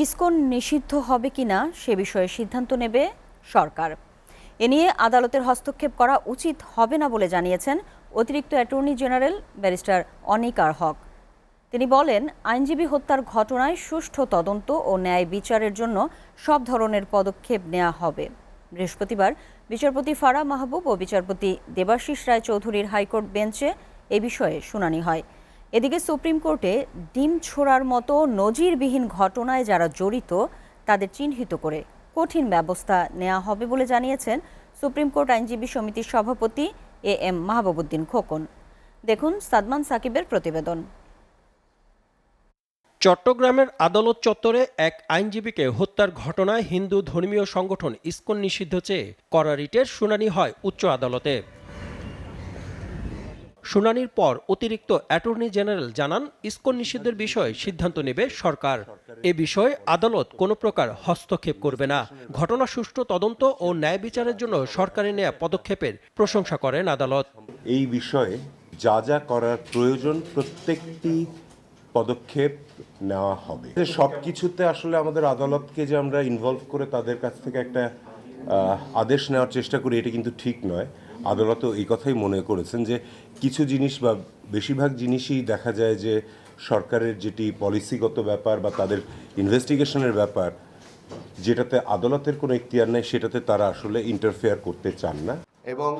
ISKCON নিষিদ্ধ হবে কিনা সে বিষয়ে সিদ্ধান্ত নেবে সরকার। এ নিয়ে আদালতের হস্তক্ষেপ করা উচিত হবে না বলে জানিয়েছেন অতিরিক্ত অ্যাটর্নি জেনারেল ব্যারিস্টার অনিকার হক। তিনি বলেন, আইনজীবী হত্যার ঘটনায় সুষ্ঠু তদন্ত ও ন্যায় বিচারের জন্য সব ধরনের পদক্ষেপ নেওয়া হবে। বৃহস্পতিবার বিচারপতি ফারাহ মাহবুব ও বিচারপতি দেবাশিস রায় চৌধুরীর হাইকোর্ট বেঞ্চে এ বিষয়ে শুনানি হয়। এদিকে সুপ্রিম কোর্টে ডিম ছোড়ার মতো নজিরবিহীন ঘটনায় যারা জড়িত তাদের চিহ্নিত করে কঠিন ব্যবস্থা নেওয়া হবে বলে জানিয়েছেন সুপ্রিম কোর্ট আইনজীবী সমিতির সভাপতি এম মাহবুবউদ্দিন খোকন। দেখুন সাদমান সাকিবের প্রতিবেদন। চট্টগ্রামের আদালত চত্বরে এক আইনজীবীকে হত্যার ঘটনায় হিন্দু ধর্মীয় সংগঠন ইসকন নিষিদ্ধ চেয়ে করা রিটের শুনানি হয় উচ্চ আদালতে। শুনানির পর অতিরিক্ত অ্যাটর্নি জেনারেল জানান, ইসকন নিষিদ্ধের বিষয়ে সিদ্ধান্ত নেবে সরকার। এ বিষয়ে আদালত কোনো প্রকার হস্তক্ষেপ করবে না। ঘটনা সুষ্ঠু তদন্ত ও ন্যায় বিচারের জন্য সরকারের নেয়া পদক্ষেপের প্রশংসা করেন আদালত। এই বিষয়ে যা যা করার প্রয়োজন প্রত্যেকটি পদক্ষেপ নেওয়া হবে। সব কিছুতে আসলে আমাদের আদালতকে যে আমরা ইনভলভ করে তাদের কাছ থেকে একটা আদেশ নেওয়ার চেষ্টা করি, এটা কিন্তু ঠিক নয়। আদালতও এই কথাই মনে করেছেন যে কিছু জিনিস বা বেশিরভাগ জিনিসই দেখা যায় যে সরকারের যেটি পলিসিগত ব্যাপার বা তাদের ইনভেস্টিগেশনের ব্যাপার, যেটাতে আদালতের কোনো এখতিয়ার নেই, সেটাতে তারা আসলে ইন্টারফেয়ার করতে চান না। এবং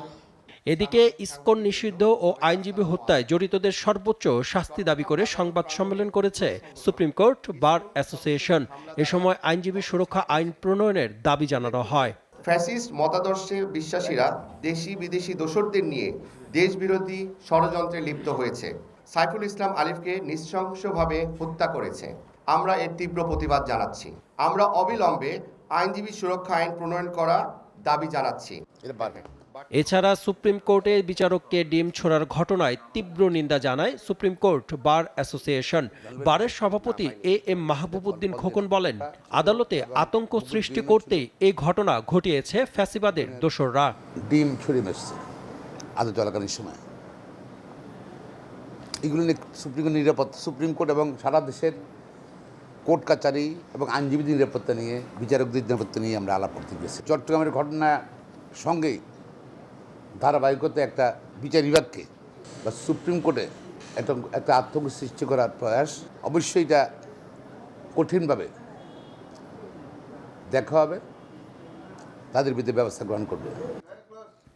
এদিকে ইসকন নিষিদ্ধ ও আইনজীবী হত্যায় জড়িতদের সর্বোচ্চ শাস্তি দাবি করে সংবাদ সম্মেলন করেছে সুপ্রিম কোর্ট বার অ্যাসোসিয়েশন। এ সময় আইনজীবী সুরক্ষা আইন প্রণয়নের দাবি জানানো হয়। ফ্যাসিস্ট মতাদর্শে বিশ্বাসীরা দেশি বিদেশি দোসরদের নিয়ে দেশবিরোধী ষড়যন্ত্রে লিপ্ত হয়েছে। সাইফুল ইসলাম আলিফকে নৃশংসভাবে হত্যা করেছে। আমরা এর তীব্র প্রতিবাদ জানাচ্ছি। আমরা অবিলম্বে আইনজীবী সুরক্ষা আইন প্রণয়ন করা দাবি জানাচ্ছি। এছাড়া সুপ্রিম কোর্টে বিচারককে ডিম ছোড়ার ঘটনায় তীব্র নিন্দা জানায় সুপ্রিম কোর্ট বার অ্যাসোসিয়েশন। বারের সভাপতি এম মাহবুবউদ্দিন খোকন বলেন, আদালতে আতঙ্ক সৃষ্টি করতেই এই ঘটনা ঘটিয়েছে ফ্যাসিবাদের দোসররা। ডিম ছুড়ে মেরেছে আদালত চলাকালীন সময়। এগুলো নিয়ে সুপ্রিম কোর্ট এবং সারা দেশের কোর্ট কাচারি এবং আইনজীবীদের নিরাপত্তা নিয়ে, বিচারকদের নিরাপত্তা নিয়ে আমরা আলাপ করতে গেছি। চট্টগ্রামের ঘটনার সঙ্গেই ধারাবাহিকতা একটা বিচার বিভাগকে বা সুপ্রিম কোর্টে একটা আতঙ্ক সৃষ্টি করার প্রয়াস, অবশ্যই এটা কঠিনভাবে দেখা হবে, তাদের বিরুদ্ধে ব্যবস্থা গ্রহণ করবে।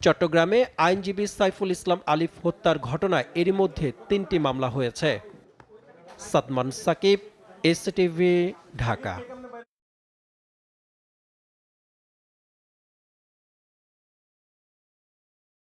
চট্টগ্রামে আইনজীবী সাইফুল ইসলাম আলিফ হত্যার ঘটনায় এরই মধ্যে 3টি মামলা হয়েছে। সাদমান সাকিব, এসটিভি, ঢাকা।